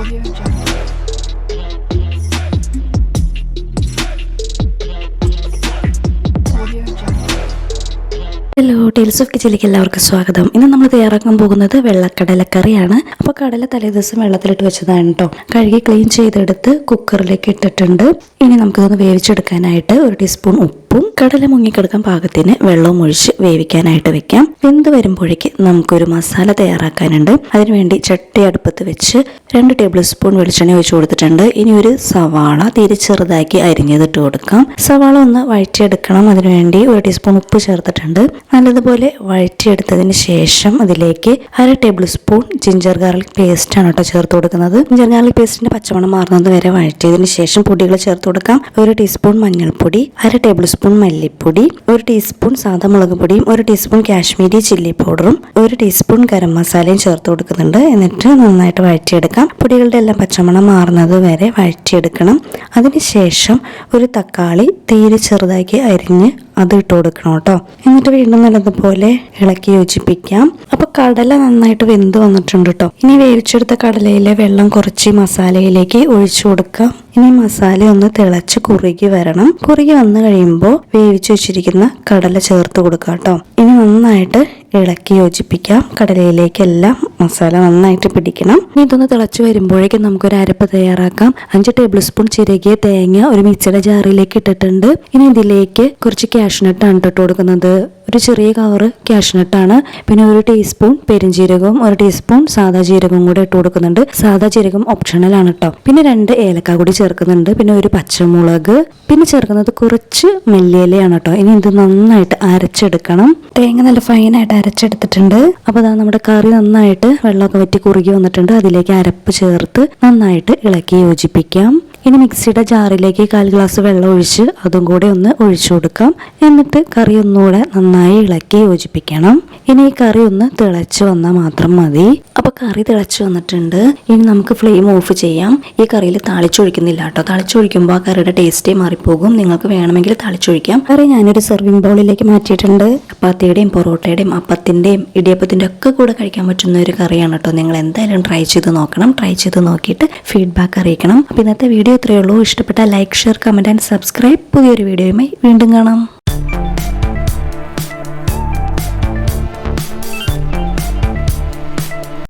Audio Jungle. Audio Jungle. Hello, tales of കിച്ചണിലേക്ക് എല്ലാവർക്കും സ്വാഗതം. ഇന്ന് നമ്മൾ തയ്യാറാക്കാൻ പോകുന്നത് വെള്ളക്കടലക്കറിയാണ്. അപ്പോൾ കടല തലേദിവസം വെള്ളത്തിലിട്ട് വെച്ചതാണ് കേട്ടോ. കഴുകി ക്ലീൻ ചെയ്തെടുത്ത് കുക്കറിലേക്ക് ഇട്ടിട്ടുണ്ട്. ഇനി നമുക്കിതൊന്ന് വേവിച്ചെടുക്കാനായിട്ട് 1 ടീസ്പൂൺ ഉപ്പും കടല മുങ്ങിക്കെടുക്കാൻ പാകത്തിന് വെള്ളവും ഒഴിച്ച് വേവിക്കാനായിട്ട് വെക്കാം. വെന്ത് വരുമ്പോഴേക്ക് നമുക്കൊരു മസാല തയ്യാറാക്കാനുണ്ട്. അതിനുവേണ്ടി ചട്ടി അടുപ്പത്ത് വെച്ച് 2 ടേബിൾ സ്പൂൺ വെളിച്ചെണ്ണ ഒഴിച്ച് കൊടുത്തിട്ടുണ്ട്. ഇനി ഒരു സവാള തീരെ ചെറുതാക്കി അരിഞ്ഞതിട്ട് കൊടുക്കാം. സവാള ഒന്ന് വഴറ്റിയെടുക്കണം. അതിനുവേണ്ടി 1 ടീസ്പൂൺ ഉപ്പ് ചേർത്തിട്ടുണ്ട്. നല്ലതുപോലെ വഴറ്റിയെടുത്തതിന് ശേഷം അതിലേക്ക് 1/2 table spoon ginger garlic paste ആണ് കേട്ടോ ചേർത്ത് കൊടുക്കുന്നത്. ജിഞ്ചർ ഗാർലിക് പേസ്റ്റിന്റെ പച്ചമണം മാറുന്നത് വരെ വഴറ്റിയതിന് ശേഷം പൊടികൾ ചേർത്ത് കൊടുക്കാം. 1 ടീസ്പൂൺ മഞ്ഞൾപ്പൊടി, 1/2 ടേബിൾ സ്പൂൺ മല്ലിപ്പൊടി, 1 ടീസ്പൂൺ സാദാ മുളക് പൊടിയും, 1 ടീസ്പൂൺ കാശ്മീരി ചില്ലി പൗഡറും, 1 ടീസ്പൂൺ ഗരം മസാലയും ചേർത്ത് കൊടുക്കുന്നുണ്ട്. എന്നിട്ട് നന്നായിട്ട് വഴറ്റിയെടുക്കാം. പൊടികളുടെ എല്ലാം പച്ചമണം മാറുന്നത് വരെ വഴറ്റിയെടുക്കണം. അതിനുശേഷം ഒരു തക്കാളി തീരെ ചെറുതാക്കി അരിഞ്ഞ് അത് ഇട്ട് കൊടുക്കണം കേട്ടോ. എന്നിട്ട് വീണ്ടും നല്ലതുപോലെ ഇളക്കി യോജിപ്പിക്കാം. അപ്പൊ കടല നന്നായിട്ട് വെന്ത് വന്നിട്ടുണ്ട് കേട്ടോ. ഇനി വേവിച്ചെടുത്ത കടലയിലെ വെള്ളം കുറച്ച് മസാലയിലേക്ക് ഒഴിച്ചു കൊടുക്കാം. ഇനി മസാല ഒന്ന് തിളച്ച് കുറുകി വരണം. കുറുകി വന്നു കഴിയുമ്പോൾ വേവിച്ചു വെച്ചിരിക്കുന്ന കടല ചേർത്ത് കൊടുക്കാം കേട്ടോ. ഇനി നന്നായിട്ട് ഇളക്കി യോജിപ്പിക്കാം. കടലയിലേക്കെല്ലാം മസാല നന്നായിട്ട് പിടിക്കണം. ഇനി ഇതൊന്ന് തിളച്ച് വരുമ്പോഴേക്കും നമുക്കൊരു അരപ്പ് തയ്യാറാക്കാം. 5 ടേബിൾ സ്പൂൺ ചിരകിയ തേങ്ങ ഒരു മിക്സിയുടെ ജാറിലേക്ക് ഇട്ടിട്ടുണ്ട്. ഇനി ഇതിലേക്ക് കുറച്ച് കാഷ്നട്ടാണ് ഇട്ട് കൊടുക്കുന്നത്. ഒരു ചെറിയ കവറ് കാഷ്നട്ടാണ്. പിന്നെ 1 ടീസ്പൂൺ പെരുംജീരകവും 1 ടീസ്പൂൺ സാദാ ജീരകവും കൂടെ ഇട്ട് കൊടുക്കുന്നുണ്ട്. സാദാ ജീരകം ഓപ്ഷണൽ ആണ് കേട്ടോ. പിന്നെ 2 ഏലക്ക കൂടി ചേർക്കുന്നുണ്ട്. പിന്നെ 1 പച്ചമുളക്, പിന്നെ ചേർക്കുന്നത് കുറച്ച് മല്ലിയിലയാണ് കേട്ടോ. ഇനി ഇത് നന്നായിട്ട് അരച്ചെടുക്കണം. തേങ്ങ നല്ല ഫൈനായിട്ട് അരച്ചെടുത്തിട്ടുണ്ട്. അപ്പോൾ അതാ നമ്മുടെ കറി നന്നായിട്ട് വെള്ളമൊക്കെ വറ്റി കുറുകി വന്നിട്ടുണ്ട്. അതിലേക്ക് അരപ്പ് ചേർത്ത് നന്നായിട്ട് ഇളക്കി യോജിപ്പിക്കാം. ഇനി മിക്സിയുടെ ജാറിലേക്ക് 1/4 ഗ്ലാസ് വെള്ളം ഒഴിച്ച് അതും കൂടെ ഒന്ന് ഒഴിച്ചു കൊടുക്കാം. എന്നിട്ട് കറി ഒന്നുകൂടെ നന്നായി ഇളക്കി യോജിപ്പിക്കണം. ഇനി ഈ കറി ഒന്ന് തിളച്ച് വന്നാൽ മാത്രം മതി. അപ്പോൾ കറി തിളച്ച് വന്നിട്ടുണ്ട്. ഇനി നമുക്ക് ഫ്ലെയിം ഓഫ് ചെയ്യാം. ഈ കറിയിൽ താളിച്ചൊഴിക്കുന്നില്ല കേട്ടോ. താളിച്ചൊഴിക്കുമ്പോൾ ആ കറിയുടെ ടേസ്റ്റേ മാറിപ്പോകും. നിങ്ങൾക്ക് വേണമെങ്കിൽ താളിച്ചൊഴിക്കാം. കറി ഞാനൊരു സെർവിങ് ബൗളിലേക്ക് മാറ്റിയിട്ടുണ്ട്. ചപ്പാത്തിയുടെയും പൊറോട്ടയുടെയും അപ്പത്തിൻ്റെയും ഇടിയപ്പത്തിൻ്റെ ഒക്കെ കൂടെ കഴിക്കാൻ പറ്റുന്ന ഒരു കറിയാണ് കേട്ടോ. നിങ്ങൾ എന്തായാലും ട്രൈ ചെയ്ത് നോക്കണം. ട്രൈ ചെയ്ത് നോക്കിയിട്ട് ഫീഡ്ബാക്ക് അറിയിക്കണം. അപ്പോൾ ഇന്നത്തെ വീഡിയോ ഇത്രയേ ഉള്ളൂ. ഇഷ്ടപ്പെട്ട like, share, comment and subscribe. പുതിയൊരു വീഡിയോയുമായി വീണ്ടും കാണാം.